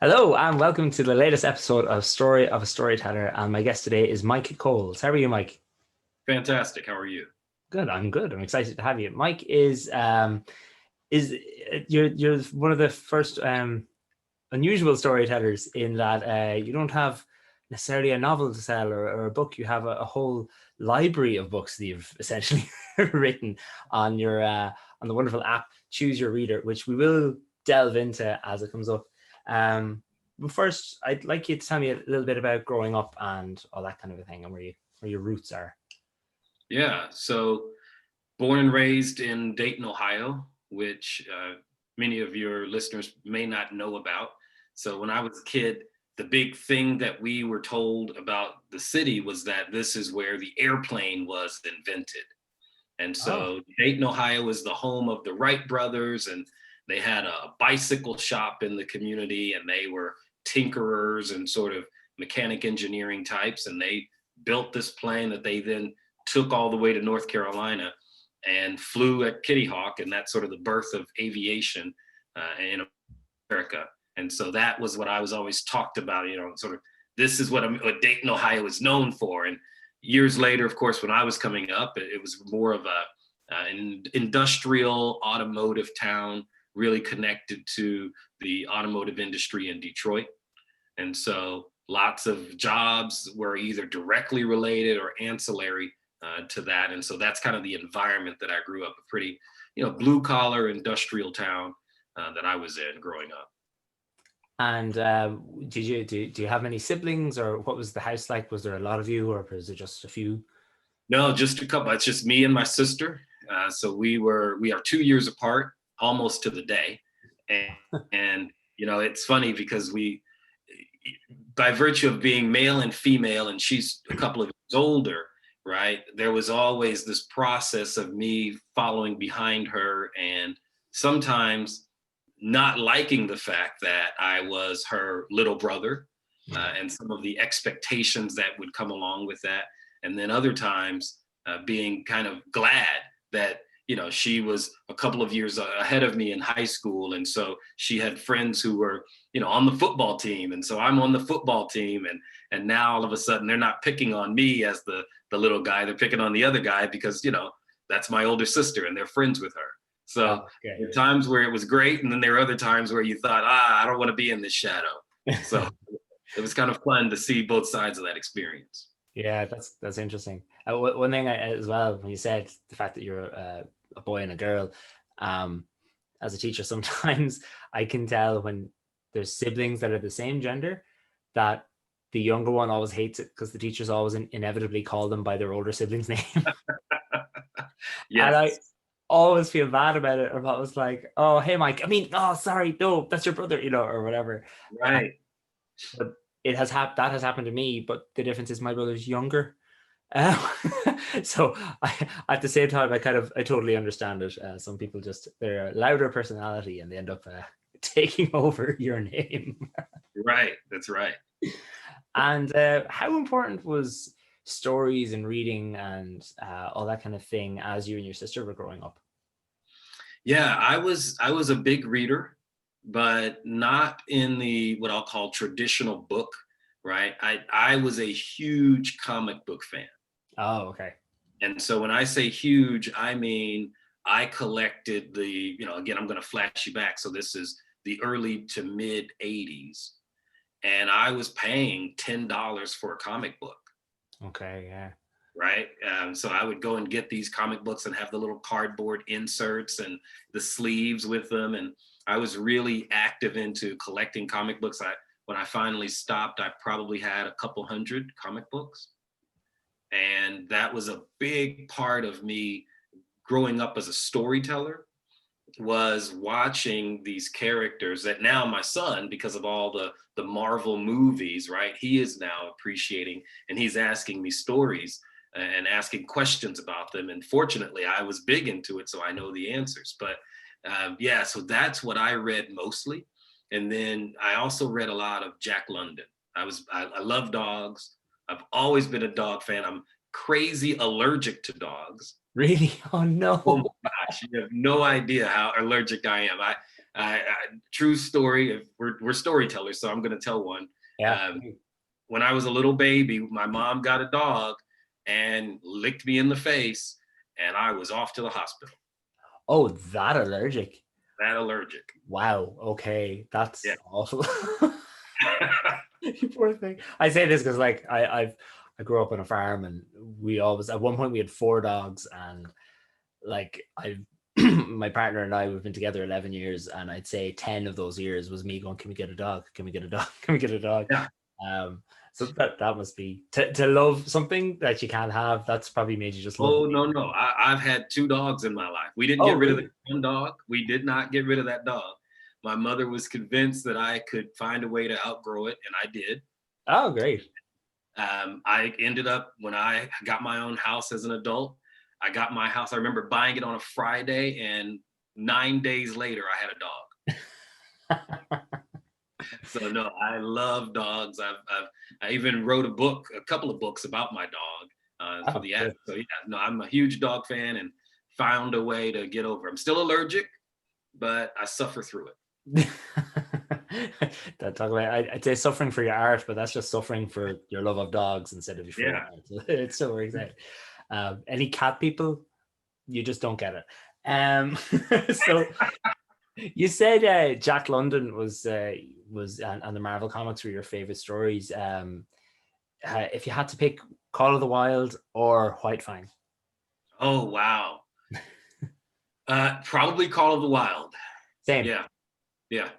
Hello and welcome to the latest episode of Story of a Storyteller. And my guest today is Mike Coles. How are you, Mike? Fantastic. How are you? Good. I'm good. I'm excited to have you. Mike is you're one of the first unusual storytellers in that you don't have necessarily a novel to sell or a book. You have a whole library of books that you've essentially written on your on the wonderful app Choose Your Reader, which we will delve into as it comes up. But first, I'd like you to tell me a little bit about growing up and all that kind of a thing, and where your roots are. Yeah. So, born and raised in Dayton, Ohio, which many of your listeners may not know about. So, when I was a kid, the big thing that we were told about the city was that this is where the airplane was invented. And Oh, so, Dayton, Ohio is the home of the Wright brothers, and they had a bicycle shop in the community, and they were tinkerers and sort of mechanic engineering types. And they built this plane that they then took all the way to North Carolina and flew at Kitty Hawk, and that's sort of the birth of aviation in America. And so that was what I was always talked about, sort of this is what Dayton, Ohio is known for. And years later, of course, when I was coming up, it was more of an industrial automotive town, really connected to the automotive industry in Detroit. And so lots of jobs were either directly related or ancillary to that. And so that's kind of the environment that I grew up, a pretty, blue collar industrial town that I was in growing up. and do you have many siblings, or what was the house like? Was there a lot of you, or was it just a few? No, just a couple. It's just me and my sister. So we are 2 years apart, almost to the day. And it's funny because by virtue of being male and female, and she's a couple of years older, right? There was always this process of me following behind her, and sometimes not liking the fact that I was her little brother, and some of the expectations that would come along with that. And then other times being kind of glad that she was a couple of years ahead of me in high school, and so she had friends who were on the football team, and so I'm on the football team, and now all of a sudden they're not picking on me as the little guy, they're picking on the other guy because that's my older sister and they're friends with her. So Oh, okay. there were times where it was great, and then there were other times where you thought, I don't want to be in this shadow. So it was kind of fun to see both sides of that experience. Yeah, that's interesting. One thing as well, when you said the fact that you're a boy and a girl, as a teacher, sometimes I can tell when there's siblings that are the same gender that the younger one always hates it because the teachers always inevitably call them by their older sibling's name. And I Yes. always feel bad about it. Or I was like, oh, hey, Mike. I mean, oh, sorry, no, that's your brother, or whatever. Right. But that has happened to me. But the difference is my brother's younger. Um, so at the same time, I totally understand it. Some people just they're a louder personality and they end up taking over your name. Right. That's right. And how important was stories and reading and all that kind of thing as you and your sister were growing up? Yeah, I was a big reader, but not in the what I'll call traditional book, right? I was a huge comic book fan. Oh, okay. And so when I say huge, I mean I collected again, I'm going to flash you back. So this is the early to mid 80s, and I was paying $10 for a comic book. Okay, yeah. Right? So I would go and get these comic books and have the little cardboard inserts and the sleeves with them. And I was really active into collecting comic books. When I finally stopped, I probably had a couple hundred comic books. And that was a big part of me growing up as a storyteller, was watching these characters that now my son, because of all the Marvel movies, right, he is now appreciating, and he's asking me stories and asking questions about them. And fortunately, I was big into it, so I know the answers. But yeah, so that's what I read mostly. And then I also read a lot of Jack London. I love dogs. I've always been a dog fan. I'm crazy allergic to dogs. Really? Oh Oh my no. gosh, you have no idea how allergic I am. True story. We're storytellers, so I'm going to tell one. Yeah. When I was a little baby, my mom got a dog and licked me in the face, and I was off to the hospital. Oh, that allergic. That allergic. Wow. Okay, Yeah. that's awful. You poor thing. I say this because like I grew up on a farm, and we always at one point we had 4 dogs, and like I my partner and I, we've been together 11 years, and I'd say 10 of those years was me going, can we get a dog? Can we get a dog? Can we get a dog? Yeah. So that must be to love something that you can't have. That's probably made you just love Oh, it. no. I've had 2 dogs in my life. We didn't Oh, get rid of really? the one dog. We did not get rid of that dog. My mother was convinced that I could find a way to outgrow it, and I did. Oh, great. I ended up, when I got my own house as an adult, I got my house. I remember buying it on a Friday, and 9 days later, I had a dog. So no, I love dogs. I even wrote a couple of books about my dog for Oh, the good. ad. So yeah, no, I'm a huge dog fan and found a way to get over. I'm still allergic, but I suffer through it. That talk about I'd say suffering for your art, but that's just suffering for your love of dogs instead of for your Yeah. art. So it still works out. Any cat people, you just don't get it. So you said Jack London was and the Marvel comics were your favorite stories. If you had to pick Call of the Wild or White Fang. Oh wow. Probably Call of the Wild. Same. Yeah. Yeah.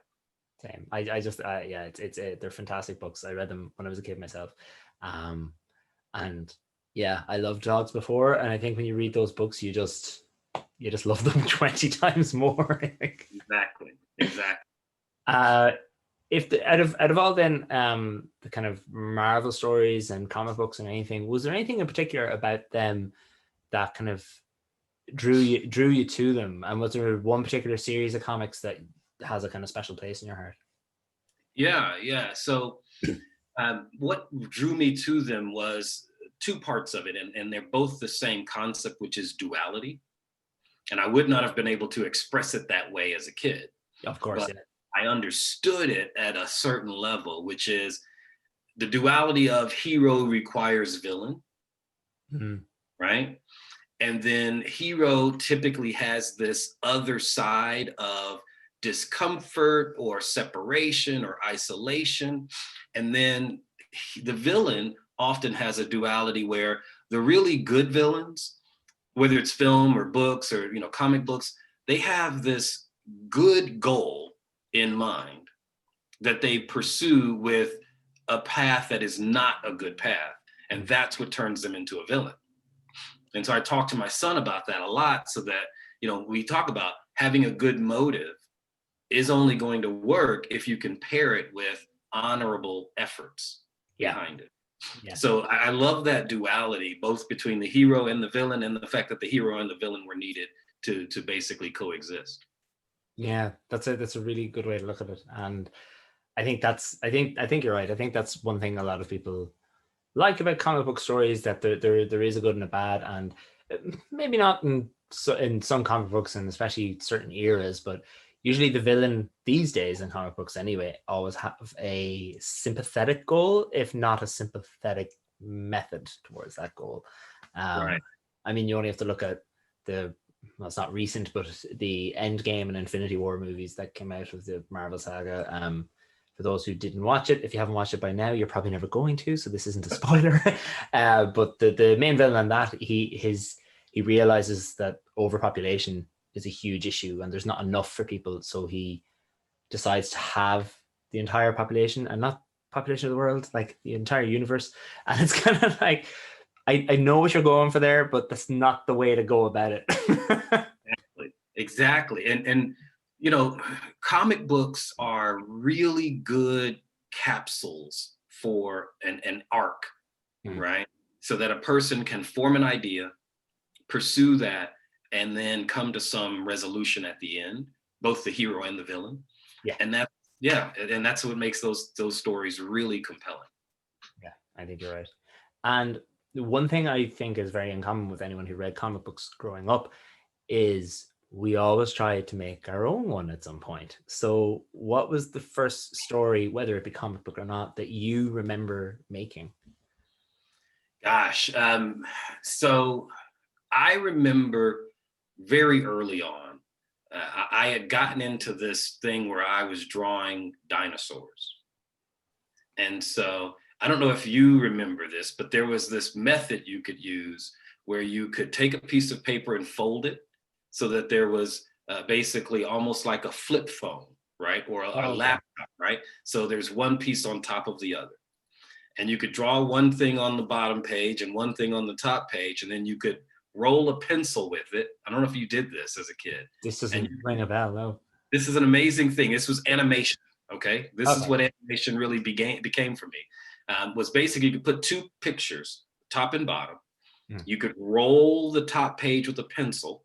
Same. I just yeah, it's they're fantastic books. I read them when I was a kid myself, and yeah, I loved dogs before, and I think when you read those books, you just love them 20 times more. I think. Exactly. If out of all then the kind of Marvel stories and comic books and anything, was there anything in particular about them that kind of drew you to them, and was there one particular series of comics that has a kind of special place in your heart? Yeah. So what drew me to them was 2 parts of it, and they're both the same concept, which is duality. And I would not have been able to express it that way as a kid. Of course, But yeah. I understood it at a certain level, which is the duality of hero requires villain, right? And then hero typically has this other side of discomfort or separation or isolation. And then the villain often has a duality where the really good villains, whether it's film or books or comic books, they have this good goal in mind that they pursue with a path that is not a good path, and that's what turns them into a villain. And so I talk to my son about that a lot, so that we talk about having a good motive is only going to work if you can pair it with honorable efforts behind it. Yeah. So I love that duality, both between the hero and the villain, and the fact that the hero and the villain were needed to basically coexist. Yeah, that's a really good way to look at it, and I think you're right. I think that's one thing a lot of people like about comic book stories, that there is a good and a bad, and maybe not in some comic books, and especially certain eras, but usually the villain these days in comic books anyway always have a sympathetic goal, if not a sympathetic method towards that goal. Right. I mean, you only have to look at well, it's not recent, but the Endgame and Infinity War movies that came out of the Marvel saga. For those who didn't watch it, if you haven't watched it by now, you're probably never going to, so this isn't a spoiler. But the main villain on that, he realizes that overpopulation is a huge issue and there's not enough for people, so he decides to have the entire population, and not population of the world, like the entire universe. And it's kind of like, I know what you're going for there, but that's not the way to go about it. Exactly. And comic books are really good capsules for an arc, right? So that a person can form an idea, pursue that, and then come to some resolution at the end, both the hero and the villain. Yeah. And that's what makes those stories really compelling. Yeah, I think you're right. And one thing I think is very in common with anyone who read comic books growing up is we always try to make our own one at some point. So what was the first story, whether it be comic book or not, that you remember making? Gosh, so I remember very early on, I had gotten into this thing where I was drawing dinosaurs. And so I don't know if you remember this, but there was this method you could use where you could take a piece of paper and fold it so that there was basically almost like a flip phone, right? Or a Oh, okay. laptop, right? So there's one piece on top of the other. And you could draw one thing on the bottom page and one thing on the top page, and then you could roll a pencil with it. I don't know if you did this as a kid. This And doesn't ring a bell, no. this is an amazing thing. This was animation. Okay, this is Okay. what animation really became for me. Was basically you could put two pictures, top and bottom. Hmm. You could roll the top page with a pencil,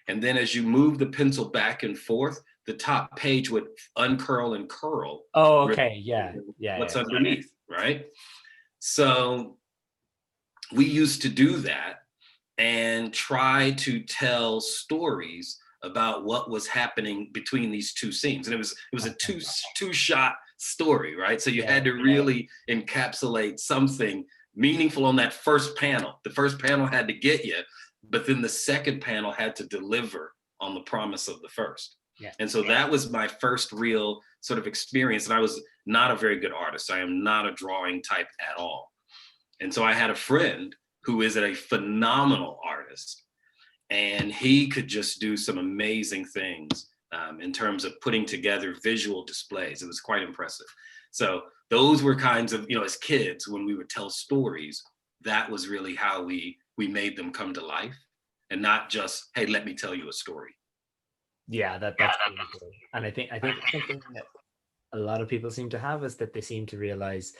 and then as you move the pencil back and forth, the top page would uncurl and curl. Oh, okay. Yeah. Yeah. What's Yeah. underneath, right? So we used to do that and try to tell stories about what was happening between these two scenes, and it was a two shot story, right? So you Yeah. had to really encapsulate something meaningful on that first panel. The first panel had to get you, but then the second panel had to deliver on the promise of the first. Yeah. And so that was my first real sort of experience, and I was not a very good artist. I am not a drawing type at all. And so I had a friend who is a phenomenal artist, and he could just do some amazing things in terms of putting together visual displays. It was quite impressive. So those were kinds of, as kids, when we would tell stories, that was really how we made them come to life, and not just, hey, let me tell you a story. Yeah, that's really cool. And I think something that a lot of people seem to have is that they seem to realize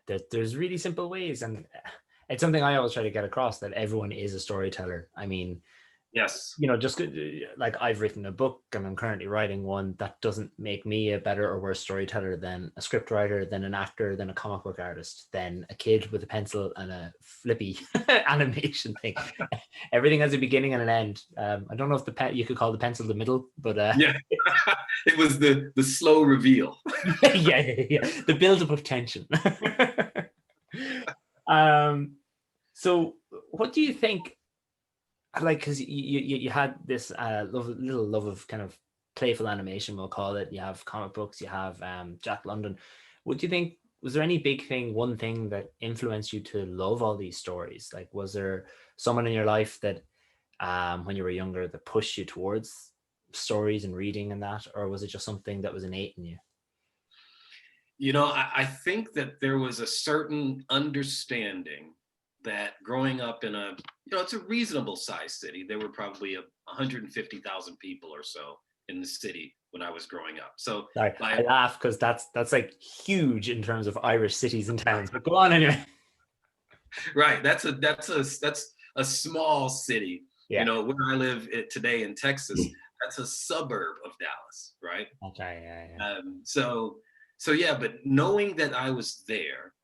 that there's really simple ways, and it's something I always try to get across, that everyone is a storyteller. I mean, Yes. just like I've written a book and I'm currently writing one. That doesn't make me a better or worse storyteller than a script writer, than an actor, than a comic book artist, than a kid with a pencil and a flippy animation thing. Everything has a beginning and an end. I don't know if you could call the pencil the middle, but Yeah. It was the slow reveal. yeah. The build-up of tension. So what do you think, like, because you had this little love of kind of playful animation, we'll call it. You have comic books, you have Jack London. What do you think, was there any big thing, one thing that influenced you to love all these stories? Like, was there someone in your life that when you were younger that pushed you towards stories and reading and that, or was it just something that was innate in you? I think that there was a certain understanding that growing up in it's a reasonable sized city. There were probably 150,000 people or so in the city when I was growing up. So Sorry, I laugh because that's like huge in terms of Irish cities and towns. But go on anyway. right, that's a small city. Yeah. Where I live today in Texas, that's a suburb of Dallas, right? Okay. Yeah. So yeah, but knowing that I was there,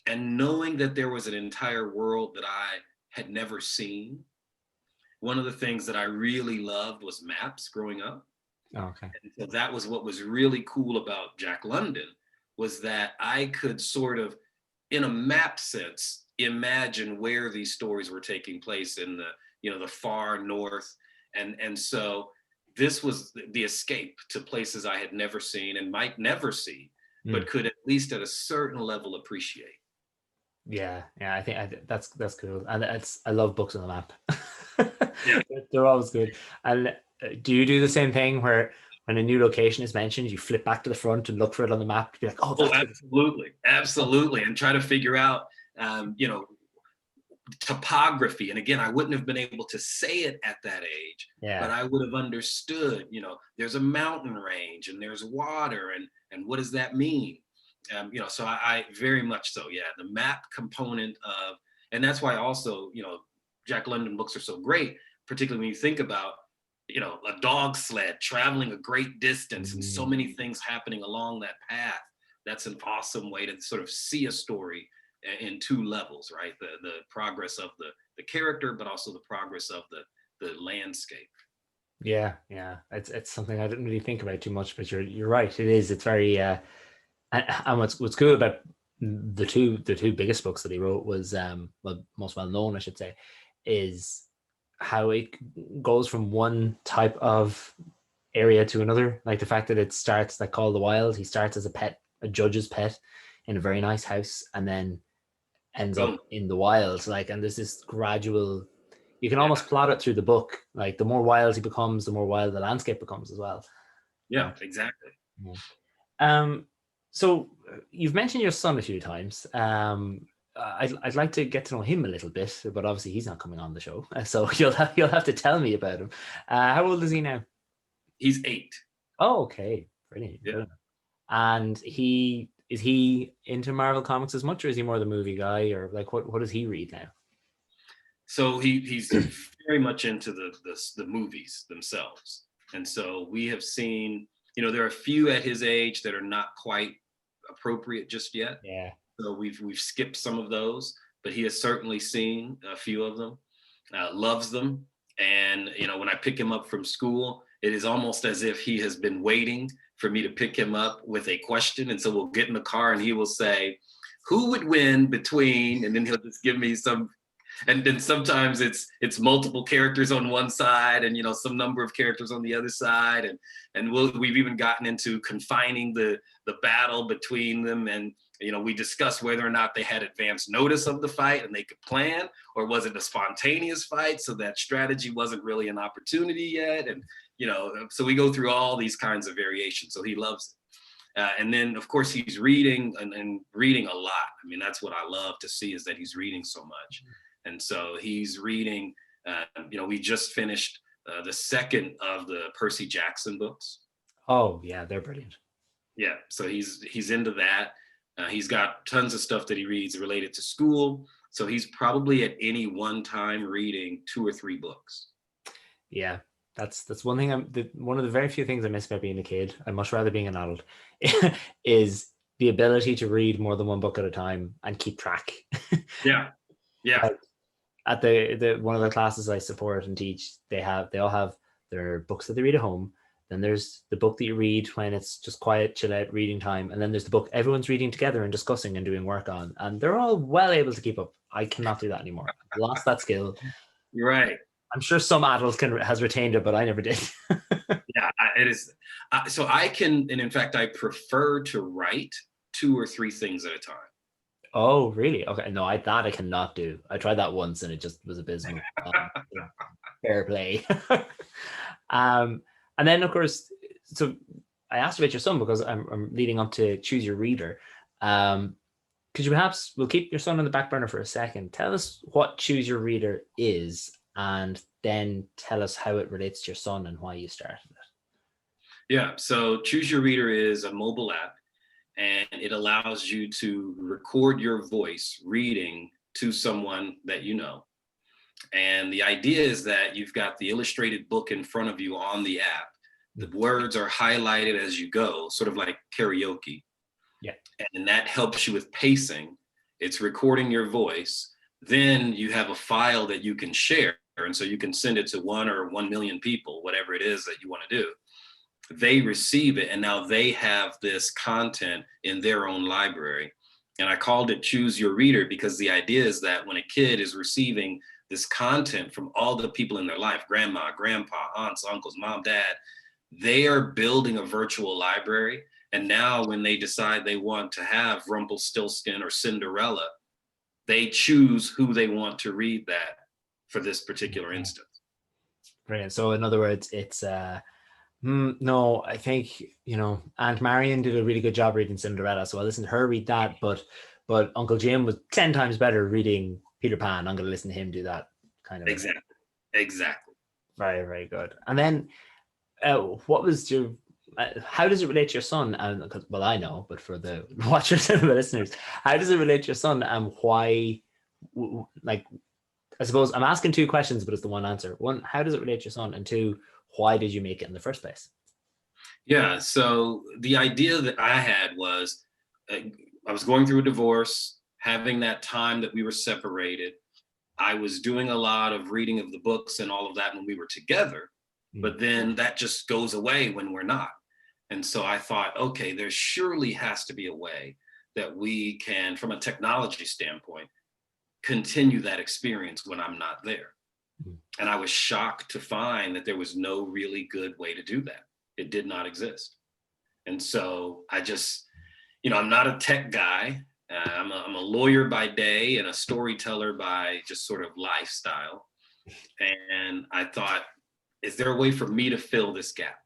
and knowing that there was an entire world that I had never seen, one of the things that I really loved was maps growing up. Okay. And so that was what was really cool about Jack London, was that I could sort of, in a map sense, imagine where these stories were taking place in the far north. And so this was the escape to places I had never seen and might never see, but could at least at a certain level appreciate. Yeah. I think that's cool, and I love books on the map. Yeah. They're always good. And do you do the same thing where when a new location is mentioned, you flip back to the front and look for it on the map to be like, oh, that's absolutely, and try to figure out, topography. And again, I wouldn't have been able to say it at that age, but I would have understood, there's a mountain range and there's water, and what does that mean? So I very much so, yeah, the map component of, and that's why also, Jack London books are so great, particularly when you think about, a dog sled traveling a great distance and so many things happening along that path. That's an awesome way to sort of see a story in two levels, right? The progress of the character, but also the progress of the landscape. Yeah. It's something I didn't really think about too much, but you're right. It is. It's very and what's cool about the two biggest books that he wrote was well, most well known, I should say, is how it goes from one type of area to another. Like the fact that it starts like Call the Wild, he starts as a pet, a judge's pet in a very nice house, and then ends up Boom. in the wild. Like, and there's this gradual, you can Yeah. almost plot it through the book. Like the more wild he becomes, the more wild the landscape becomes as well. Yeah, exactly. Yeah. Um, so you've mentioned your son a few times. I'd like to get to know him a little bit, but obviously he's not coming on the show, so you'll have to tell me about him. How old is he now? He's 8. Oh, okay, brilliant, Yeah. brilliant. And is he into Marvel comics as much, or is he more the movie guy, or like what does he read now? So he's very much into the movies themselves, and so we have seen, there are a few at his age that are not quite appropriate just yet. Yeah, So we've skipped some of those, but he has certainly seen a few of them, loves them, and when I pick him up from school, it is almost as if he has been waiting for me to pick him up with a question, and so we'll get in the car and he will say, "Who would win between?" And then he'll just give me some, and then sometimes it's multiple characters on one side and some number of characters on the other side, and we've even gotten into confining the battle between them, and we discussed whether or not they had advance notice of the fight and they could plan, or was it a spontaneous fight so that strategy wasn't really an opportunity yet, and so we go through all these kinds of variations. So he loves it. And then, of course, he's reading and reading a lot. I mean, that's what I love to see, is that he's reading so much. And so he's reading, we just finished the second of the Percy Jackson books. oh yeah, they're brilliant. Yeah, so he's into that. He's got tons of stuff that he reads related to school. So he's probably at any one time reading 2 or 3 books. Yeah, that's one thing. One of the very few things I miss about being a kid. I much rather being an adult is the ability to read more than one book at a time and keep track. Yeah, yeah. Like, at the one of the classes I support and teach, they all have their books that they read at home. Then there's the book that you read when it's just quiet, chill out reading time, and then there's the book everyone's reading together and discussing and doing work on. And they're all well able to keep up. I cannot do that anymore. I've lost that skill. You're right. I'm sure some adult has retained it, but I never did. Yeah, it is. So I can, and in fact, I prefer to write 2 or 3 things at a time. Oh, really? Okay. No, I cannot do. I tried that once and it just was abysmal. Fair play. um, and then of course, so I asked about your son because I'm leading up to Choose Your Reader. Could you perhaps, we'll keep your son on the back burner for a second. Tell us what Choose Your Reader is, and then tell us how it relates to your son and why you started it. Yeah, so Choose Your Reader is a mobile app, and it allows you to record your voice reading to someone that you know. And the idea is that you've got the illustrated book in front of you on the app. The words are highlighted as you go, sort of like karaoke. Yeah. And that helps you with pacing. It's recording your voice. Then you have a file that you can share. And so you can send it to 1 or 1 million people, whatever it is that you want to do. They receive it, and now they have this content in their own library. And I called it Choose Your Reader because the idea is that when a kid is receiving this content from all the people in their life, grandma, grandpa, aunts, uncles, mom, dad, they are building a virtual library. And now when they decide they want to have Rumpelstiltskin or Cinderella, they choose who they want to read that for this particular instance. Brilliant. So in other words, it's no, I think Aunt Marion did a really good job reading Cinderella, so I listened to her read that. But Uncle Jim was 10 times better reading Peter Pan. I'm going to listen to him do that kind of. Exactly. Very, very good. And then, what was your? How does it relate to your son? And well, I know, but for the watchers and the listeners, how does it relate to your son, and why? Like, I suppose I'm asking 2 questions, but it's the one answer. 1, how does it relate to your son? And 2, why did you make it in the first place? Yeah, so the idea that I had was I was going through a divorce, having that time that we were separated. I was doing a lot of reading of the books and all of that when we were together. but then that just goes away when we're not. And so I thought, okay, there surely has to be a way that we can, from a technology standpoint, continue that experience when I'm not there. And I was shocked to find that there was no really good way to do that. It did not exist. And so I just, I'm not a tech guy. I'm a lawyer by day and a storyteller by just sort of lifestyle. And I thought, is there a way for me to fill this gap?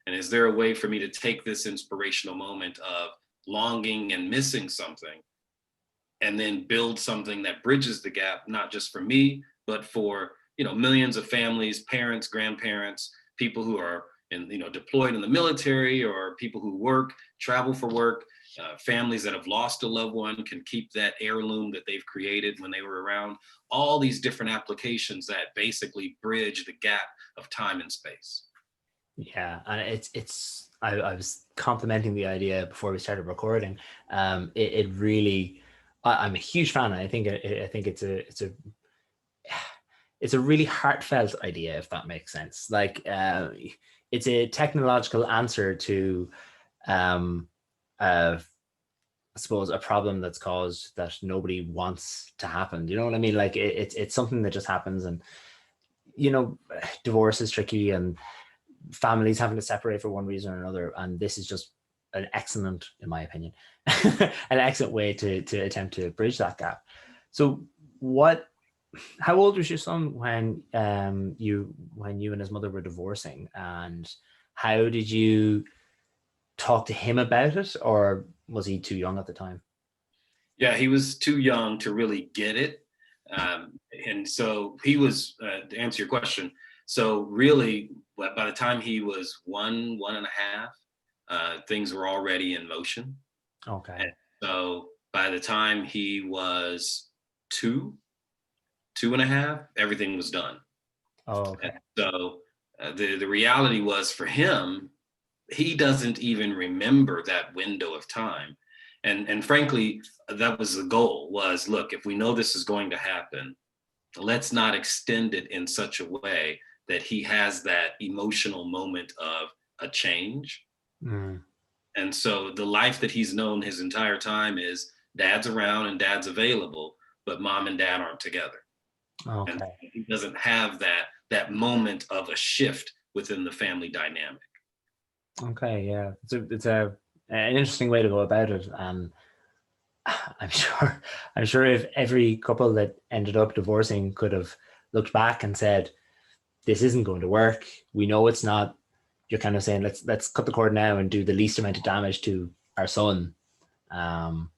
And is there a way for me to take this inspirational moment of longing and missing something and then build something that bridges the gap, not just for me, but for, millions of families, parents, grandparents, people who are deployed in the military, or people who travel for work, families that have lost a loved one can keep that heirloom that they've created when they were around. All these different applications that basically bridge the gap of time and space. Yeah, and I was complimenting the idea before we started recording. It really, I'm a huge fan. I think it's a really heartfelt idea, if that makes sense. Like, it's a technological answer to, I suppose, a problem that's caused that nobody wants to happen. Do you know what I mean? Like, it's something that just happens, and divorce is tricky, and families having to separate for one reason or another. And this is just an excellent, in my opinion, an excellent way to attempt to bridge that gap. So how old was your son when you and his mother were divorcing, and how did you talk to him about it, or was he too young at the time? Yeah, he was too young to really get it. And so he was, to answer your question, so really, by the time he was one and a half, things were already in motion. Okay. And so by the time he was two and a half, everything was done. Oh, okay. And so the reality was, for him, he doesn't even remember that window of time. And frankly, that was the goal, was, look, if we know this is going to happen, let's not extend it in such a way that he has that emotional moment of a change. Mm. And so the life that he's known his entire time is dad's around and dad's available, but mom and dad aren't together. Okay. And he doesn't have that moment of a shift within the family dynamic. Okay, yeah, it's an interesting way to go about it. I'm sure if every couple that ended up divorcing could have looked back and said, "This isn't going to work. We know it's not." You're kind of saying, "Let's cut the cord now and do the least amount of damage to our son." I'm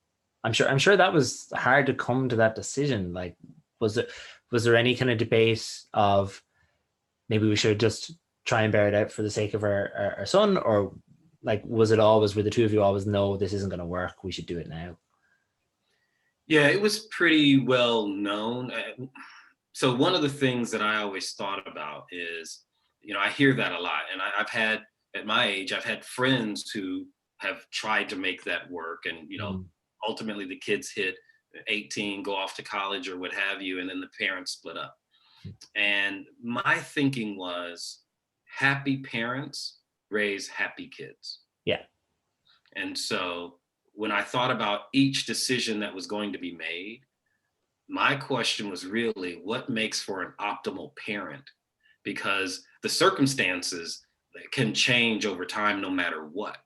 sure that was hard to come to that decision. Like, was there any kind of debate of maybe we should just try and bear it out for the sake of our son, or like, were the two of you always, no, this isn't going to work, we should do it now? Yeah, it was pretty well known. So one of the things that I always thought about is, I hear that a lot, and I've had, at my age, I've had friends who have tried to make that work, and ultimately the kids hit 18, go off to college or what have you, and then the parents split up. And my thinking was, happy parents raise happy kids. Yeah. And so when I thought about each decision that was going to be made, my question was really, what makes for an optimal parent? Because the circumstances can change over time no matter what,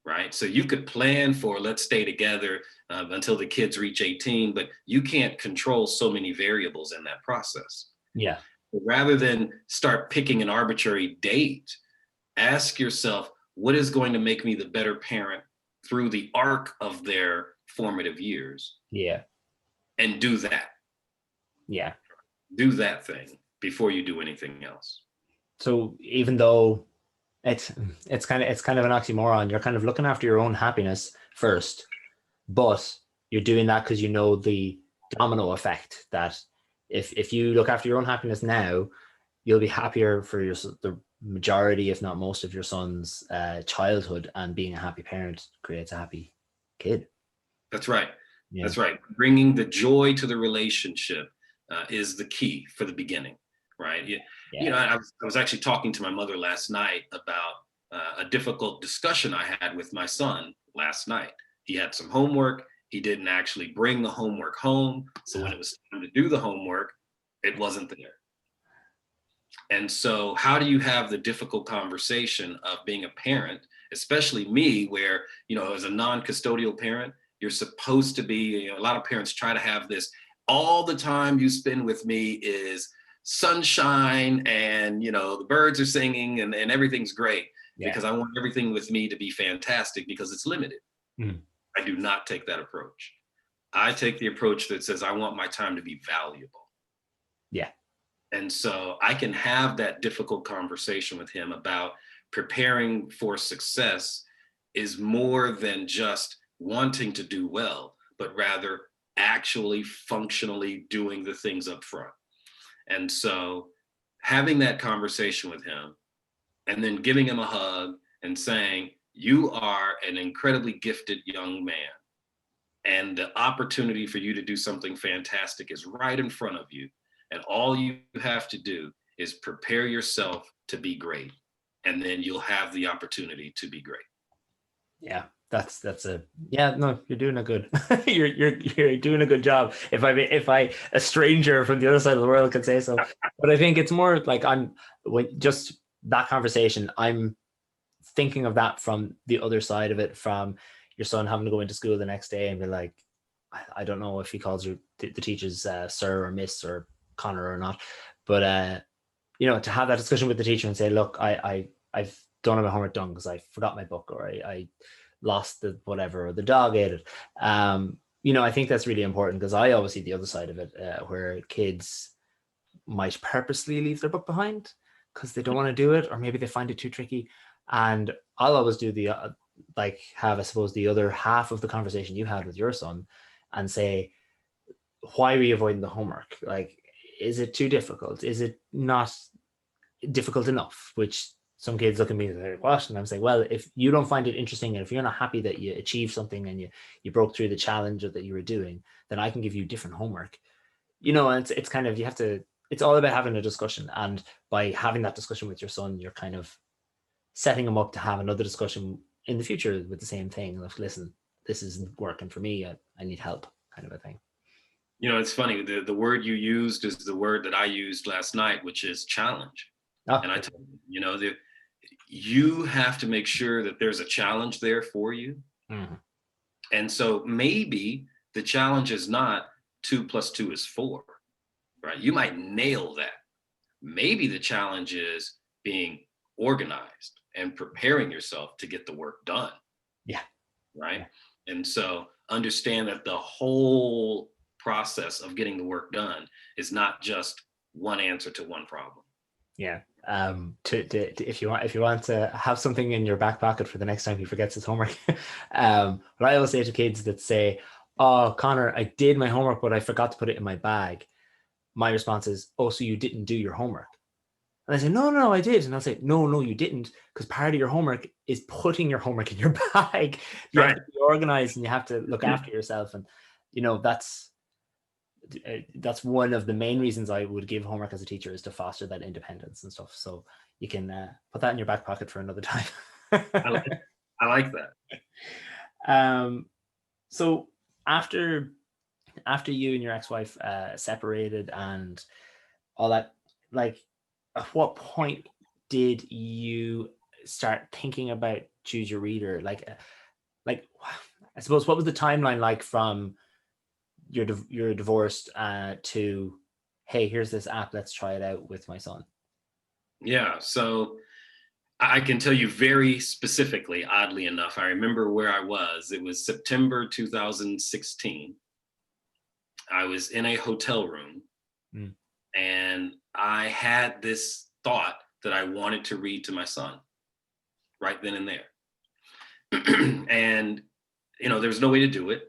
right? So you could plan for, let's stay together until the kids reach 18, but you can't control so many variables in that process. Yeah. But rather than start picking an arbitrary date, ask yourself, what is going to make me the better parent through the arc of their formative years? Yeah. And do that. Yeah. Do that thing before you do anything else. So even though it's kind of an oxymoron, you're kind of looking after your own happiness first, but you're doing that because the domino effect, that if you look after your own happiness now, you'll be happier for the majority, if not most, of your son's childhood, and being a happy parent creates a happy kid. That's right. Yeah. That's right. Bringing the joy to the relationship is the key for the beginning, right? You know, Yeah. I was actually talking to my mother last night about a difficult discussion I had with my son last night. He had some homework. He didn't actually bring the homework home. So when it was time to do the homework, it wasn't there. And so, how do you have the difficult conversation of being a parent, especially me, where, you know, as a non custodial parent, you're supposed to be, you know, a lot of parents try to have this all the time you spend with me is sunshine and, you know, the birds are singing and everything's great Yeah. because I want everything with me to be fantastic because it's limited. Mm. I do not take that approach. I take the approach that says, I want my time to be valuable. Yeah. And so I can have that difficult conversation with him about preparing for success is more than just wanting to do well, but rather actually functionally doing the things up front. And so having that conversation with him and then giving him a hug and saying, you are an incredibly gifted young man. And the opportunity for you to do something fantastic is right in front of you. And all you have to do is prepare yourself to be great. And then you'll have the opportunity to be great. Yeah. That's a yeah, no, you're doing a good you're doing a good job. If I a stranger from the other side of the world could say so. But I think it's more like when just that conversation, I'm thinking of that from the other side of it, from your son having to go into school the next day and be like, I don't know if he calls you the teachers sir or miss or Connor or not, but you know, to have that discussion with the teacher and say, look, I've done my homework done because I forgot my book, or I lost the whatever, or the dog ate it. You know, I think that's really important because I always see the other side of it, where kids might purposely leave their book behind because they don't want to do it, or maybe they find it too tricky. And I'll always do the like have, I suppose, the other half of the conversation you had with your son and say, why are you avoiding the homework? Like, is it too difficult? Is it not difficult enough? Which some kids look at me and they're like, what? And I'm saying, well, if you don't find it interesting and if you're not happy that you achieved something and you broke through the challenge that you were doing, then I can give you different homework. You know, and it's kind of, you have to, it's all about having a discussion. And by having that discussion with your son, you're kind of setting him up to have another discussion in the future with the same thing. Like, listen, this isn't working for me. I need help, kind of a thing. You know, it's funny. The word you used is the word that I used last night, which is challenge. Oh, And I told you know, you have to make sure that there's a challenge there for you. mm-hmm. And so maybe the challenge is not 2 + 2 is 4, right? You might nail that. Maybe the challenge is being organized and preparing yourself to get the work done. Yeah. Right. And so understand that the whole process of getting the work done is not just one answer to one problem. Yeah. If you want to have something in your back pocket for the next time he forgets his homework, what I always say to kids that say, "Oh, Connor, I did my homework, but I forgot to put it in my bag." My response is, "Oh, so you didn't do your homework?" And I say, no, I did. And I'll say, no, you didn't, because part of your homework is putting your homework in your bag. You have to be organized and you have to look after yourself. And, you know, that's one of the main reasons I would give homework as a teacher, is to foster that independence and stuff. So you can put that in your back pocket for another time. I like that. So after you and your ex-wife separated and all that, like, at what point did you start thinking about Choose Your Reader? Like I suppose, what was the timeline like from you're divorced to, hey, here's this app, let's try it out with my son? Yeah. So I can tell you very specifically, oddly enough, I remember where I was. It was September 2016. I was in a hotel room and I had this thought that I wanted to read to my son right then and there. And, you know, there was no way to do it.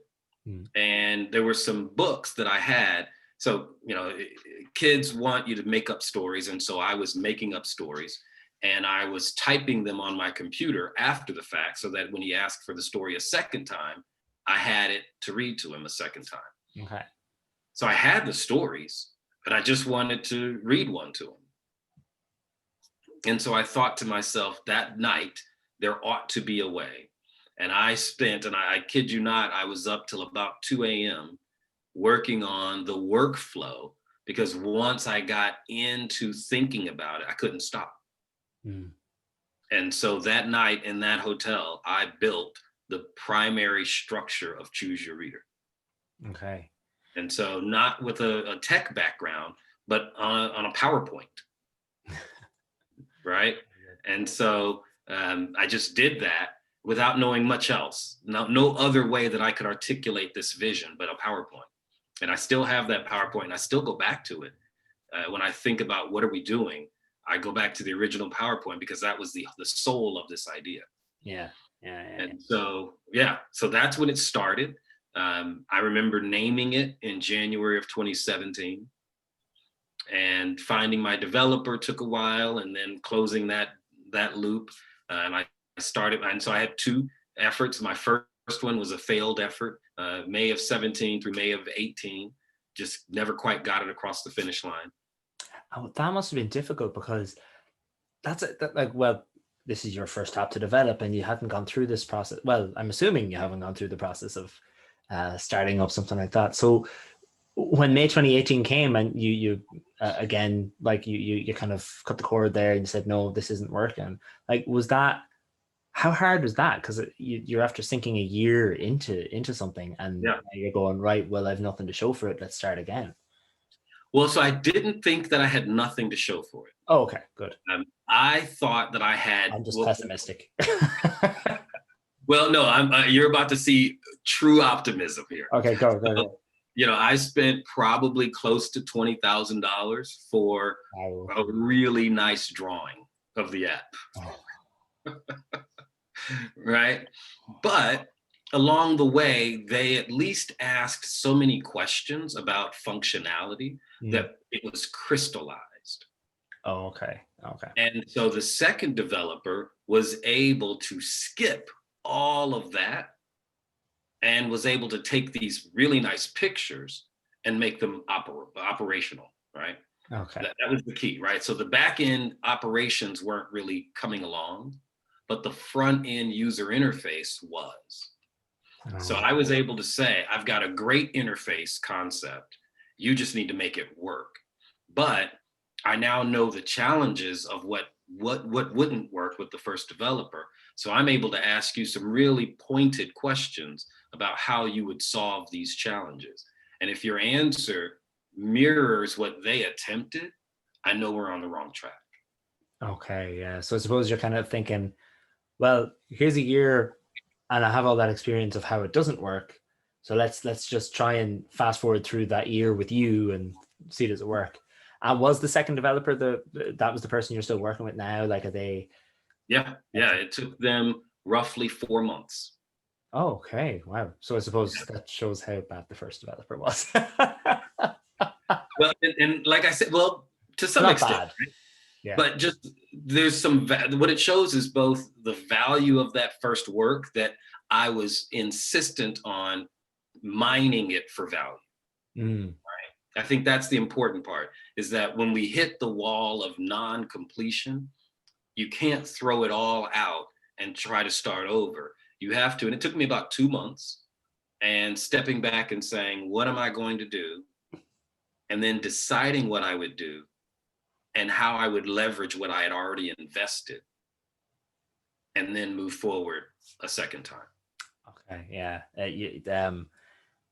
And there were some books that I had. So, you know, kids want you to make up stories. And so I was making up stories and I was typing them on my computer after the fact so that when he asked for the story a second time, I had it to read to him a second time. Okay. So I had the stories, but I just wanted to read one to him. And so I thought to myself that night, there ought to be a way. And I spent, and I kid you not, I was up till about 2 a.m. working on the workflow, because once I got into thinking about it, I couldn't stop. Mm. And so that night in that hotel, I built the primary structure of Choose Your Reader. Okay. And so not with a tech background, but on a PowerPoint, right? And so I just did that without knowing much else. No other way that I could articulate this vision but a PowerPoint. And I still have that PowerPoint, and I still go back to it. When I think about what are we doing, I go back to the original PowerPoint, because that was the soul of this idea. Yeah. And so, yeah, so that's when it started. I remember naming it in January of 2017, and finding my developer took a while, and then closing that loop. And I started, and so I had two efforts. My first one was a failed effort, May of 17 through May of 18. Just never quite got it across the finish line. Oh, that must have been difficult, because well, this is your first app to develop, and you hadn't gone through this process. Well, I'm assuming you haven't gone through the process of starting up something like that. So when May 2018 came, and you again, like you kind of cut the cord there, and you said, no, this isn't working. Like, how hard was that? Because you're after sinking a year into something, and Yeah. you're going, right, well, I've nothing to show for it. Let's start again. Well, so I didn't think that I had nothing to show for it. Oh, okay, good. I thought that I had. I'm just pessimistic. Well, no, you're about to see true optimism here. Okay, go. You know, I spent probably close to $20,000 for a really nice drawing of the app. Oh. Right? But along the way, they at least asked so many questions about functionality that it was crystallized. Oh, okay. And so the second developer was able to skip all of that, and was able to take these really nice pictures and make them operational, right? Okay. That was the key, right? So the back end operations weren't really coming along, but the front end user interface was. Oh. So I was able to say, I've got a great interface concept. You just need to make it work. But I now know the challenges of what wouldn't work with the first developer. So I'm able to ask you some really pointed questions about how you would solve these challenges. And if your answer mirrors what they attempted, I know we're on the wrong track. Okay, yeah. So I suppose you're kind of thinking, well, here's a year, and I have all that experience of how it doesn't work. So let's just try and fast forward through that year with you and see, does it work? And was the second developer that was the person you're still working with now? Like, are they? Yeah. It took them roughly 4 months. Oh, okay. Wow. So I suppose that shows how bad the first developer was. Well, and like I said, well, to some Not extent, bad. right? Yeah. But just there's some what it shows is both the value of that first work, that I was insistent on mining it for value. Right? I think that's the important part, is that when we hit the wall of non-completion, you can't throw it all out and try to start over. You have to, and it took me about 2 months, and stepping back and saying, what am I going to do? And then deciding what I would do and how I would leverage what I had already invested, and then move forward a second time. Okay, yeah.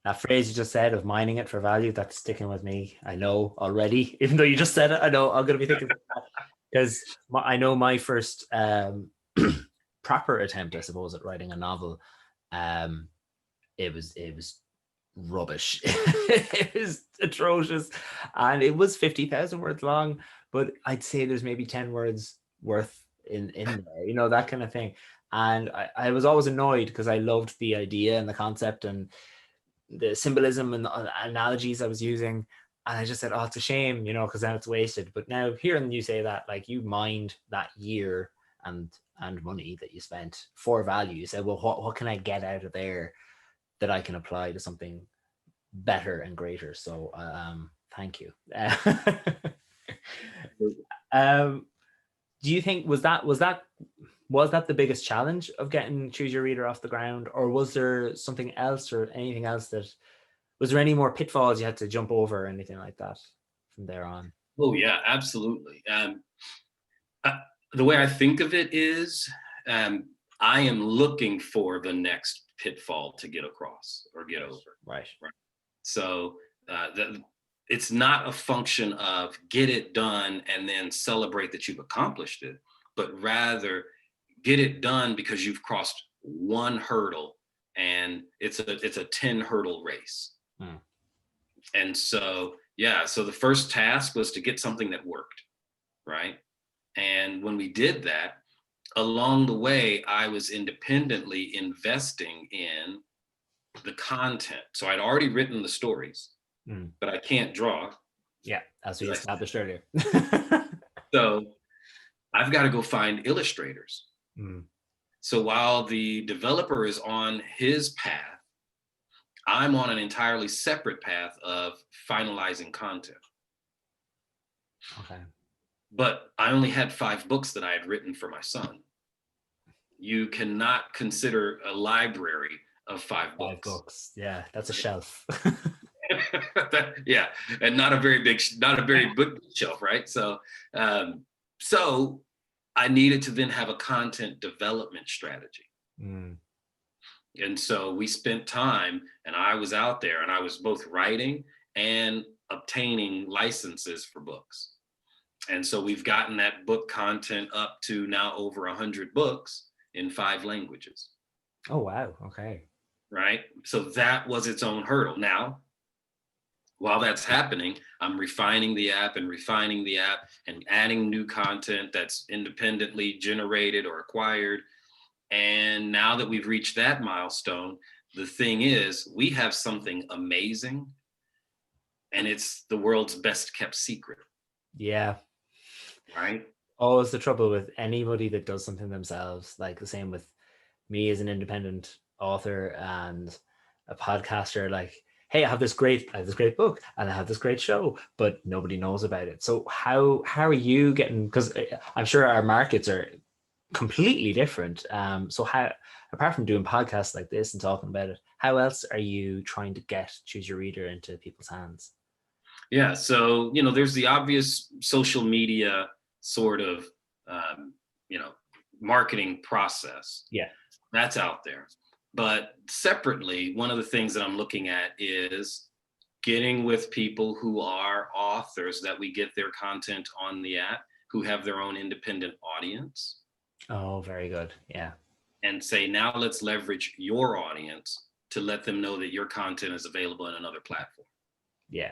That phrase you just said of mining it for value, that's sticking with me. I know already, even though you just said it, I know I'm going to be thinking because I know my first proper attempt, I suppose, at writing a novel, it was rubbish. It was atrocious, and it was 50,000 words long, but I'd say there's maybe 10 words worth in there, you know, that kind of thing. And I was always annoyed, because I loved the idea and the concept and the symbolism and the analogies I was using, and I just said, oh, it's a shame, you know, because then it's wasted. But now hearing you say that, like, you mined that year and money that you spent for value, you said, well, what can I get out of there that I can apply to something better and greater? So thank you. Do you think was that the biggest challenge of getting Choose Your Reader off the ground, or was there something else or anything else that was there any more pitfalls you had to jump over or anything like that from there on? Oh yeah, absolutely. I, the way I think of it is, um, I am looking for the next pitfall to get across or get over. Right. Right. So it's not a function of get it done and then celebrate that you've accomplished it, but rather get it done because you've crossed one hurdle, and it's a 10 hurdle race. Hmm. And so yeah, so the first task was to get something that worked, right? And when we did that, along the way, I was independently investing in the content. So I'd already written the stories, but I can't draw. Yeah, as we established earlier. So I've got to go find illustrators. Mm. So while the developer is on his path, I'm on an entirely separate path of finalizing content. Okay. But I only had 5 books that I had written for my son. You cannot consider a library of 5 books. 5 books. Yeah, that's a shelf. Yeah, and not a very big bookshelf, right? So, so I needed to then have a content development strategy. Mm. And so we spent time, and I was out there, and I was both writing and obtaining licenses for books. And so we've gotten that book content up to now over 100 books in 5 languages. Oh, wow. Okay. Right. So that was its own hurdle. Now, while that's happening, I'm refining the app and adding new content that's independently generated or acquired. And now that we've reached that milestone, the thing is, we have something amazing, and it's the world's best kept secret. Yeah. Right. Always the trouble with anybody that does something themselves, like the same with me as an independent author and a podcaster. Like, hey, I have this great book and I have this great show, but nobody knows about it. So how are you getting, because I'm sure our markets are completely different. So how, apart from doing podcasts like this and talking about it, how else are you trying to get Choose Your Reader into people's hands? Yeah, so there's the obvious social media sort of marketing process. Yeah, that's out there. But separately, one of the things that I'm looking at is getting with people who are authors that we get their content on the app, who have their own independent audience. Oh, very good. Yeah. And say, now let's leverage your audience to let them know that your content is available in another platform. Yeah.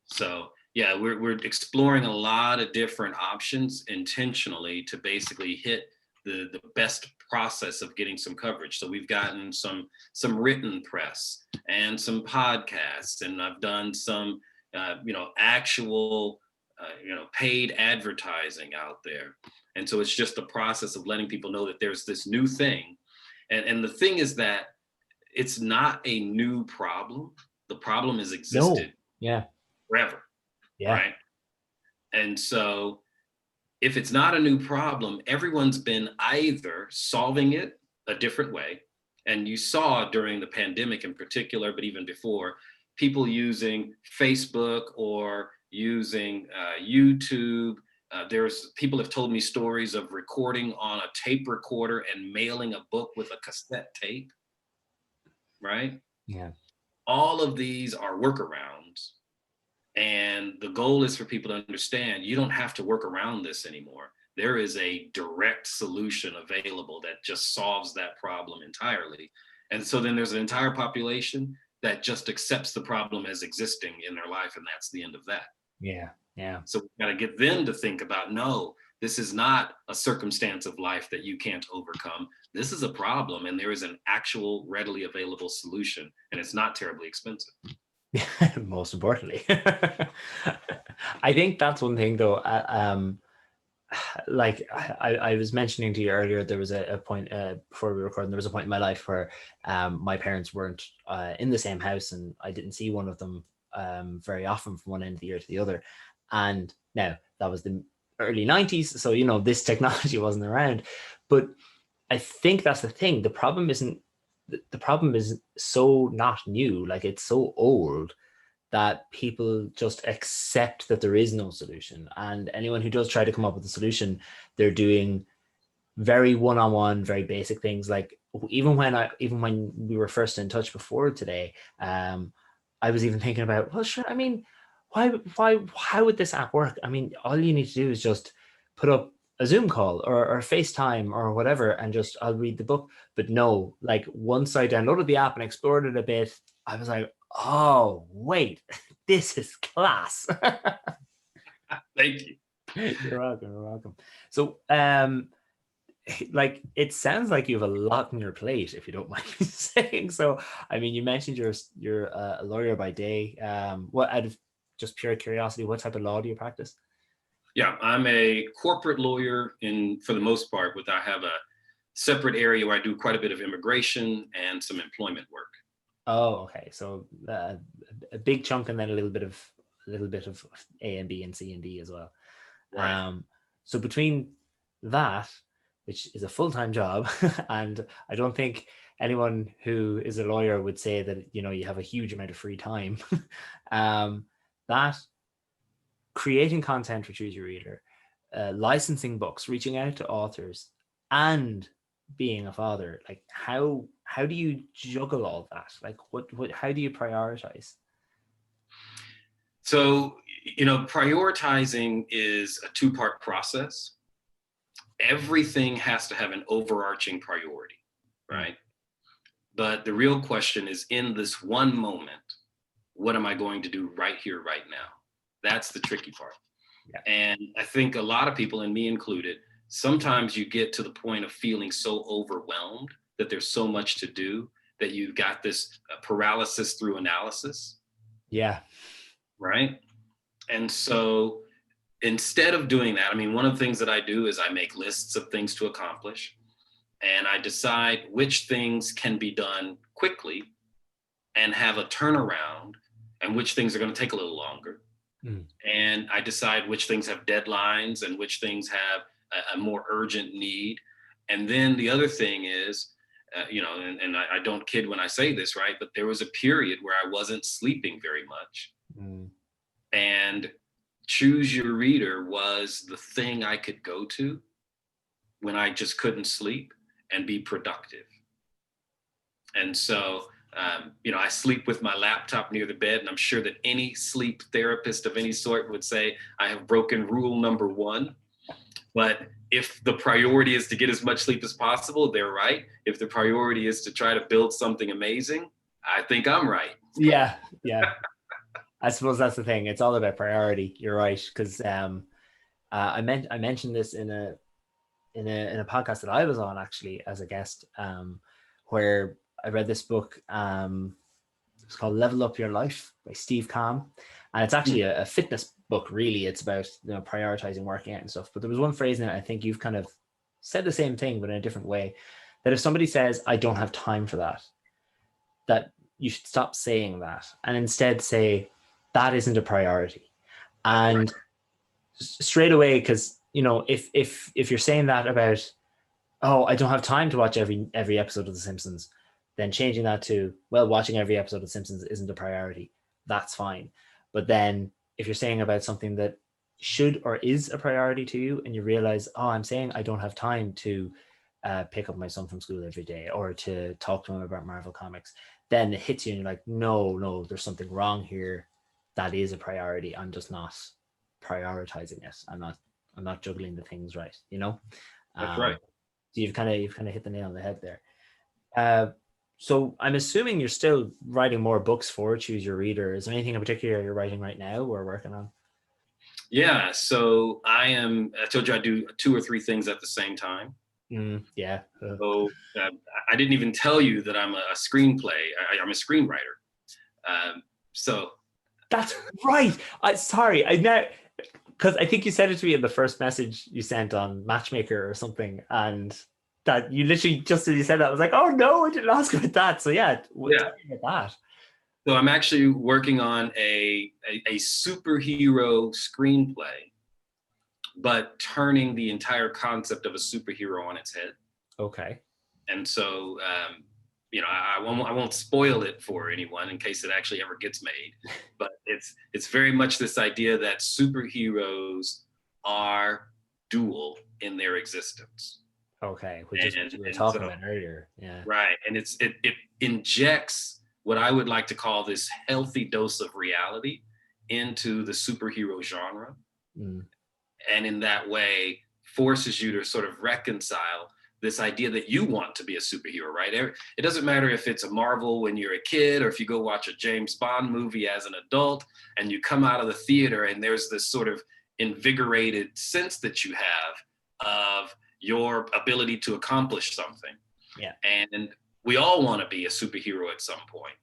So yeah, we're exploring a lot of different options intentionally to basically hit the best process of getting some coverage. So we've gotten some written press and some podcasts, and I've done some actual paid advertising out there. And so it's just a process of letting people know that there's this new thing. And the thing is that it's not a new problem. The problem has existed forever. Yeah. Right. And so if it's not a new problem, everyone's been either solving it a different way. And you saw during the pandemic in particular, but even before, people using Facebook or using YouTube. There's people have told me stories of recording on a tape recorder and mailing a book with a cassette tape. Right. Yeah. All of these are workarounds. And the goal is for people to understand you don't have to work around this anymore. There is a direct solution available that just solves that problem entirely. And so then there's an entire population that just accepts the problem as existing in their life, and that's the end of that. Yeah. Yeah. So we've got to get them to think about, no, this is not a circumstance of life that you can't overcome. This is a problem, and there is an actual readily available solution, and it's not terribly expensive. Most importantly. I think that's one thing though. Like I was mentioning to you earlier, there was a point before we were recording, there was a point in my life where my parents weren't in the same house, and I didn't see one of them very often from one end of the year to the other. And now that was early 90s, so this technology wasn't around. But I think that's the thing. The problem is so not new, like it's so old that people just accept that there is no solution. And anyone who does try to come up with a solution, they're doing very one-on-one, very basic things. Like even when we were first in touch before today, I was even thinking about, well, sure, I mean, how would this app work? I mean, all you need to do is just put up a Zoom call or FaceTime or whatever, and just I'll read the book. But no, like once I downloaded the app and explored it a bit, I was like, oh wait, this is class. Thank you. You're welcome. You're welcome. So, like it sounds like you have a lot on your plate, if you don't mind me saying. So, I mean, you mentioned you're a lawyer by day. What, out of just pure curiosity, what type of law do you practice? Yeah, I'm a corporate lawyer for the most part, but I have a separate area where I do quite a bit of immigration and some employment work. Oh, okay. So a big chunk, and then a little bit of A and B and C and D as well. Right. So between that, which is a full-time job, and I don't think anyone who is a lawyer would say that you have a huge amount of free time. That creating content for Choose Your Reader, licensing books, reaching out to authors, and being a father, like how do you juggle all that? Like what how do you prioritize? So, prioritizing is a two-part process. Everything has to have an overarching priority, right? But the real question is, in this one moment, what am I going to do right here, right now? That's the tricky part. Yeah. And I think a lot of people, and me included, sometimes you get to the point of feeling so overwhelmed that there's so much to do that you've got this paralysis through analysis. Yeah. Right. And so instead of doing that, I mean, one of the things that I do is I make lists of things to accomplish, and I decide which things can be done quickly and have a turnaround, and which things are going to take a little longer. And I decide which things have deadlines and which things have a more urgent need. And then the other thing is, and I don't kid when I say this, right? But there was a period where I wasn't sleeping very much. And Choose Your Reader was the thing I could go to when I just couldn't sleep and be productive. And so, I sleep with my laptop near the bed, and I'm sure that any sleep therapist of any sort would say I have broken rule number one. But if the priority is to get as much sleep as possible, they're right. If the priority is to try to build something amazing, I think I'm right. Yeah. I suppose that's the thing. It's all about priority. You're right, because I mentioned this in a podcast that I was on actually as a guest, where I read this book. It's called Level Up Your Life by Steve Kahn, and it's actually a fitness book. Really, it's about prioritizing working out and stuff. But there was one phrase in it, I think you've kind of said the same thing, but in a different way. That if somebody says, "I don't have time for that," that you should stop saying that and instead say, "That isn't a priority." And straight away, because if you're saying that about, "Oh, I don't have time to watch every episode of The Simpsons," then changing that to, "Well, watching every episode of The Simpsons isn't a priority," that's fine. But then if you're saying about something that should or is a priority to you, and you realize, "Oh, I'm saying I don't have time to pick up my son from school every day or to talk to him about Marvel comics," then it hits you and you're like, no, there's something wrong here. That is a priority. I'm just not prioritizing it. I'm not juggling the things right. That's right. So you've kind of hit the nail on the head there. So I'm assuming you're still writing more books for Choose Your Reader. Is there anything in particular you're writing right now or working on? Yeah. So I told you I do 2 or 3 things at the same time. Yeah. So I didn't even tell you that I'm a screenplay. I'm a screenwriter. So that's right. Sorry. I now, because I think you said it to me in the first message you sent on Matchmaker or something, and that you literally just as you said that, I was like, oh no, I didn't ask about that. So yeah. Tell me about that. So I'm actually working on a superhero screenplay but turning the entire concept of a superhero on its head. Okay. And so, I won't spoil it for anyone in case it actually ever gets made, but it's very much this idea that superheroes are dual in their existence. Okay, which is what you were And talking so, about earlier. Yeah. right. And it injects what I would like to call this healthy dose of reality into the superhero genre. Mm. And in that way, forces you to sort of reconcile this idea that you want to be a superhero, right? It doesn't matter if it's a Marvel when you're a kid, or if you go watch a James Bond movie as an adult and you come out of the theater and there's this sort of invigorated sense that you have of your ability to accomplish something. Yeah. And we all want to be a superhero at some point.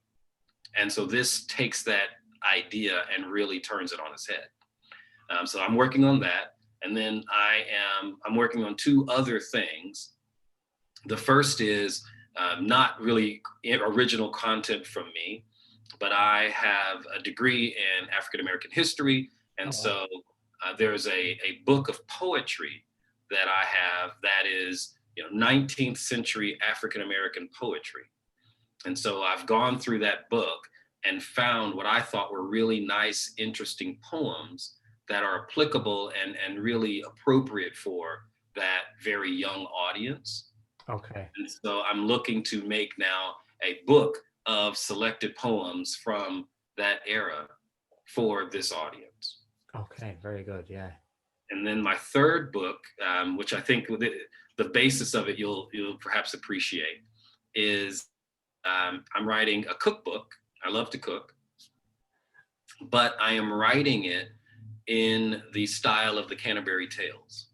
And so this takes that idea and really turns it on its head. So I'm working on that. And then I'm working on two other things. The first is not really original content from me, but I have a degree in African American history. And so there's a book of poetry that I have that is 19th century African American poetry. And so I've gone through that book and found what I thought were really nice, interesting poems that are applicable and really appropriate for that very young audience. Okay. And so I'm looking to make now a book of selected poems from that era for this audience. Okay, very good. Yeah. And then my third book, which I think the basis of it you'll perhaps appreciate, is I'm writing a cookbook. I love to cook, but I am writing it in the style of the Canterbury Tales.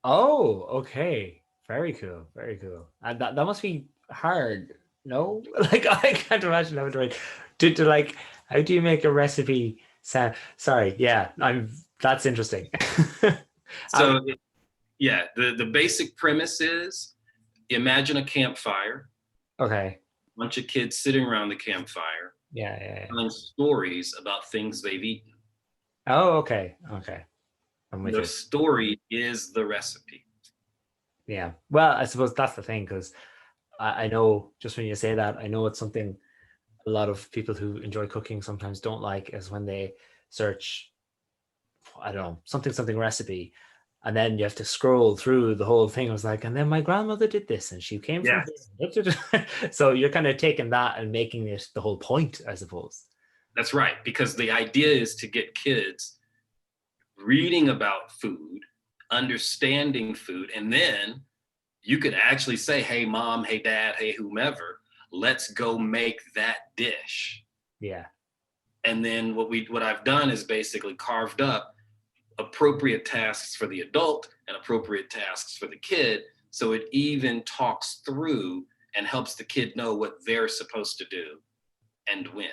Oh, okay. Very cool. Very cool. And that must be hard. No, like I can't imagine having to write to like. How do you make a recipe sound? Sorry. Yeah, That's interesting. So the basic premise is, imagine a campfire. Okay. A bunch of kids sitting around the campfire. Yeah. Telling stories about things they've eaten. Oh, okay. Okay. I'm with The you. story is the recipe. Yeah. Well, I suppose that's the thing, because I know just when you say that, I know it's something a lot of people who enjoy cooking sometimes don't like, is when they search, I don't know, something recipe, and then you have to scroll through the whole thing. I was like, and then my grandmother did this and she came from here. So you're kind of taking that and making it the whole point, I suppose. That's right, because the idea is to get kids reading about food, understanding food, and then you could actually say, hey, mom, hey, dad, hey, whomever, let's go make that dish. Yeah. And then what I've done is basically carved up appropriate tasks for the adult and appropriate tasks for the kid. So it even talks through and helps the kid know what they're supposed to do and when.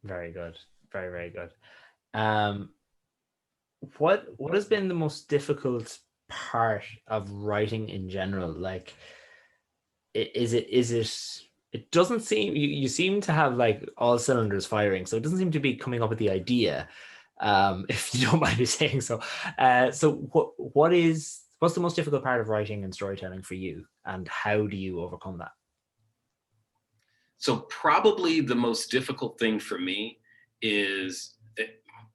Very good. Very, very good. What has been the most difficult part of writing in general? Like, is it it doesn't seem, you seem to have like all cylinders firing, so it doesn't seem to be coming up with the idea, if you don't mind me saying so. So what's the most difficult part of writing and storytelling for you, and how do you overcome that? So probably the most difficult thing for me is,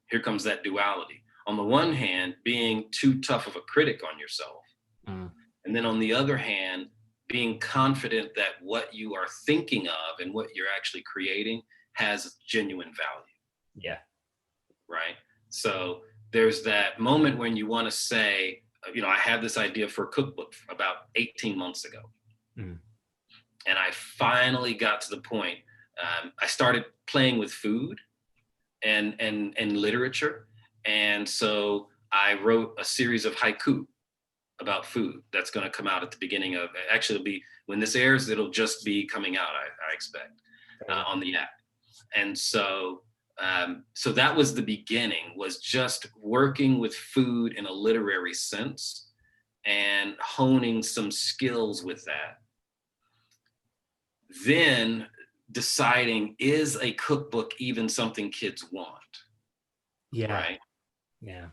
here comes that duality. On the one hand, being too tough of a critic on yourself. And then on the other hand, being confident that what you are thinking of and what you're actually creating has genuine value. Yeah. Right. So there's that moment when you want to say, I had this idea for a cookbook about 18 months ago. And I finally got to the point. I started playing with food and literature. And so I wrote a series of haiku about food that's going to come out at the beginning of, actually it'll be, when this airs, it'll just be coming out, I expect, on the app. And so that was the beginning, was just working with food in a literary sense and honing some skills with that. Then deciding, is a cookbook even something kids want? Yeah. Right. Yeah.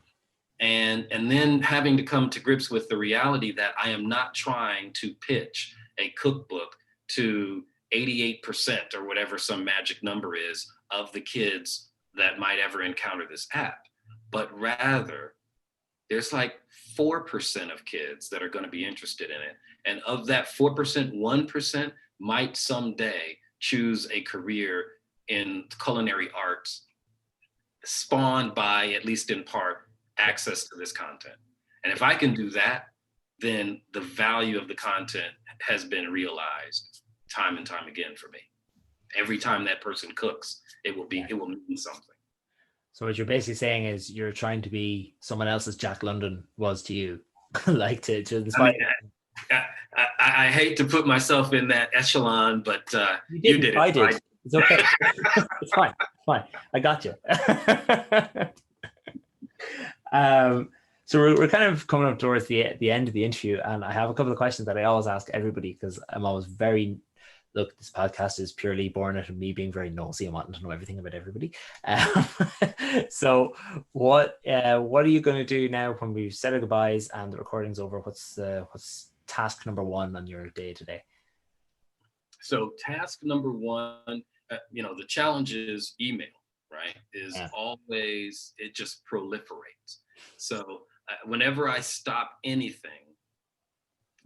and then having to come to grips with the reality that I am not trying to pitch a cookbook to 88% or whatever some magic number is of the kids that might ever encounter this app, but rather there's like 4% of kids that are going to be interested in it. And of that 4%, 1% might someday choose a career in culinary arts, spawned by, at least in part, access to this content. And if I can do that, then the value of the content has been realized time and time again for me. Every time that person cooks, it will mean something. So what you're basically saying is you're trying to be someone else's Jack London was to you, like to inspire. I hate to put myself in that echelon, but you did it. I did. It's okay. It's fine. It's fine. I got you. So we're kind of coming up towards the end of the interview, and I have a couple of questions that I always ask everybody because I'm always look, this podcast is purely born out of me being very nosy and wanting to know everything about everybody. So what are you going to do now when we've said our goodbyes and the recording's over? What's task number one on your day today? So task number one, the challenge is email, right? Always, it just proliferates. So whenever I stop anything,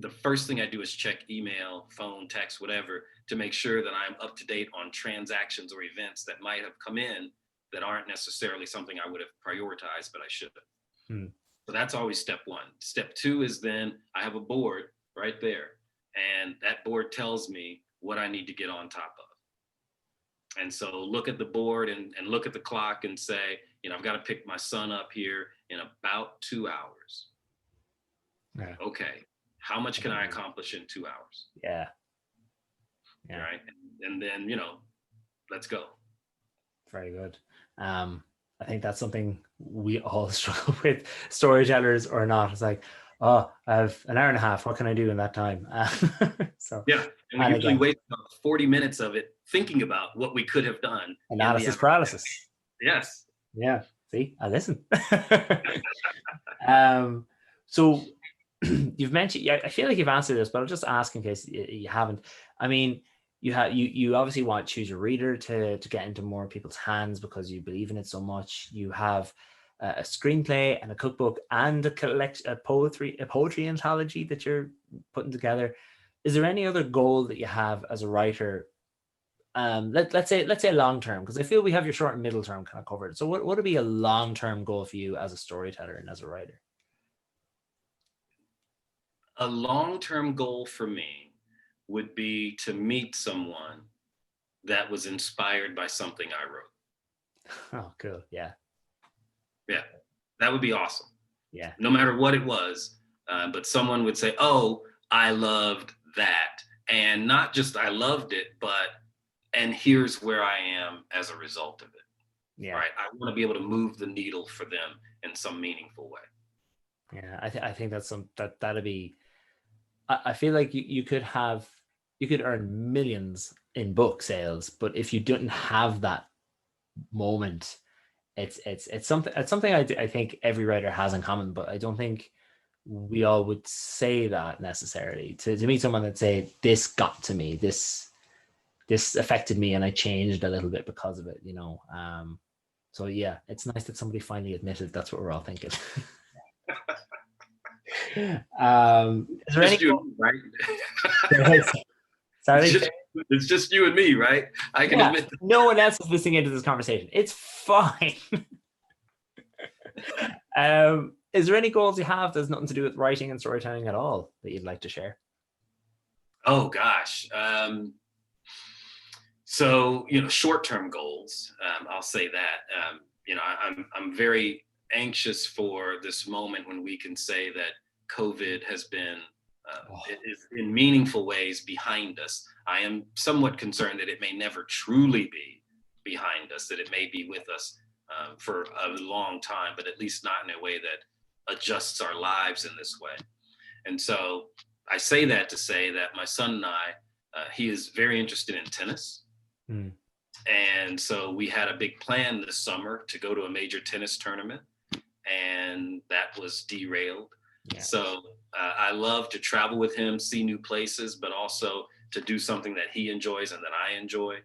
the first thing I do is check email, phone, text, whatever, to make sure that I'm up to date on transactions or events that might have come in that aren't necessarily something I would have prioritized, but I should have. So that's always step one. Step two is then I have a board right there. And that board tells me what I need to get on top of. And so look at the board and look at the clock and say, I've got to pick my son up here in about 2 hours. Yeah. Okay. How much can I accomplish in 2 hours? Yeah. Right. And then, let's go. Very good. I think that's something we all struggle with, storytellers or not. It's like, I have an hour and a half. What can I do in that time? So yeah. And we usually waste about 40 minutes of it thinking about what we could have done. Analysis paralysis. Yes. Yeah. See, I listen. So you've mentioned, I feel like you've answered this, but I'll just ask in case you haven't. I mean, you obviously want to choose a reader to get into more people's hands because you believe in it so much. You have a screenplay and a cookbook and a poetry anthology that you're putting together. Is there any other goal that you have as a writer? Let's say long term, because I feel we have your short and middle term kind of covered. So what would be a long term goal for you as a storyteller and as a writer? A long-term goal for me would be to meet someone that was inspired by something I wrote. Oh, cool. Yeah. Yeah. That would be awesome. Yeah. No matter what it was. But someone would say, oh, I loved that. And not just I loved it, and here's where I am as a result of it. Yeah. Right. I want to be able to move the needle for them in some meaningful way. Yeah. I think that'd be, I feel like you could earn millions in book sales, but if you didn't have that moment, it's something I think every writer has in common, but I don't think we all would say that necessarily. To meet someone that say, this got to me, this affected me, and I changed a little bit because of it, So yeah, it's nice that somebody finally admitted that's what we're all thinking. Is there just you, right? Sorry, it's just you and me, right? I can admit that. No one else is listening into this conversation. It's fine. Is there any goals you have that's nothing to do with writing and storytelling at all that you'd like to share? Oh gosh. So short-term goals. I'll say that. I'm very anxious for this moment when we can say that COVID has been is in meaningful ways behind us. I am somewhat concerned that it may never truly be behind us, that it may be with us for a long time, but at least not in a way that adjusts our lives in this way. And so I say that to say that my son and I, he is very interested in tennis. And so we had a big plan this summer to go to a major tennis tournament. and that was derailed. Yeah. So I love to travel with him, see new places, but also to do something that he enjoys and that I enjoy.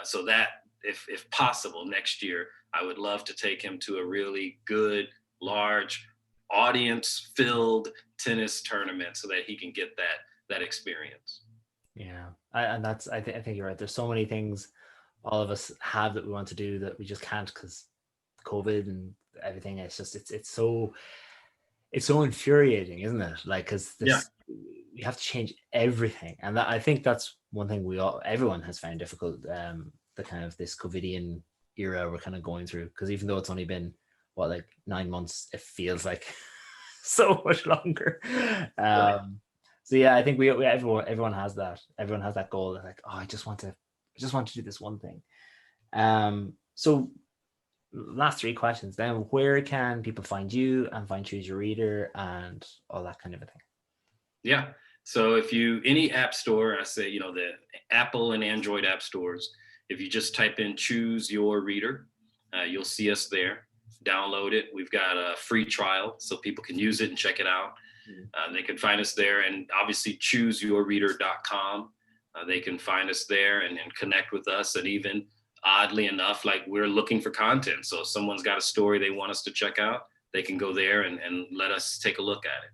So that, if possible, next year, I would love to take him to a really good, large, audience-filled tennis tournament so that he can get that experience. Yeah, and that's I think you're right. There's so many things all of us have that we want to do that we just can't because COVID and everything. It's just it's so infuriating, isn't it? Like, because Yeah. this we have to change everything, and I think that's one thing everyone has found difficult. The kind of this COVIDian era we're kind of going through, because even though it's only been what, like 9 months, it feels like so much longer. Right. So yeah, I think we everyone has that. Everyone has that goal. They're like, oh, I just want to do this one thing. So last three questions. Then, where can people find you and find Choose Your Reader and all that kind of a thing? Yeah. So if you, any app store, I say, the Apple and Android app stores, if you just type in Choose Your Reader, you'll see us there. Download it. We've got a free trial so people can use it and check it out. They can find us there, and obviously chooseyourreader.com. They can find us there and connect with us. And even oddly enough, like, we're looking for content. So if someone's got a story they want us to check out, they can go there and let us take a look at it.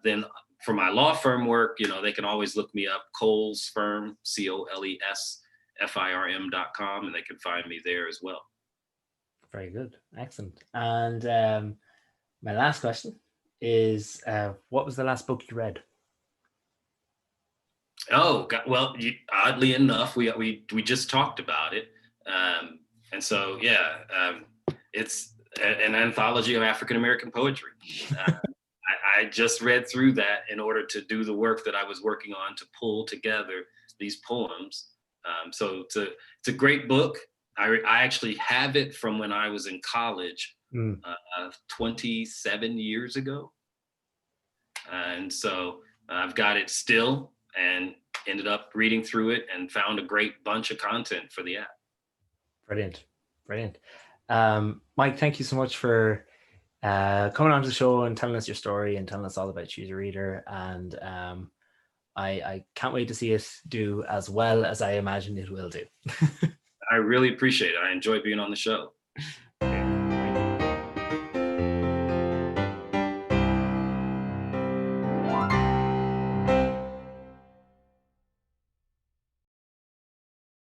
Then for my law firm work, they can always look me up, Coles Firm, COLESFIRM.com, and they can find me there as well. Very good. Excellent. And my last question is, what was the last book you read? Oh, God, well, oddly enough, we just talked about it. And so, yeah, it's an anthology of African-American poetry. I just read through that in order to do the work that I was working on to pull together these poems. So it's a great book. I actually have it from when I was in college 27 years ago. And so I've got it still, and ended up reading through it and found a great bunch of content for the app. Brilliant. Mike, thank you so much for coming onto the show and telling us your story and telling us all about Choose Your Reader. And I can't wait to see it do as well as I imagine it will do. I really appreciate it. I enjoy being on the show.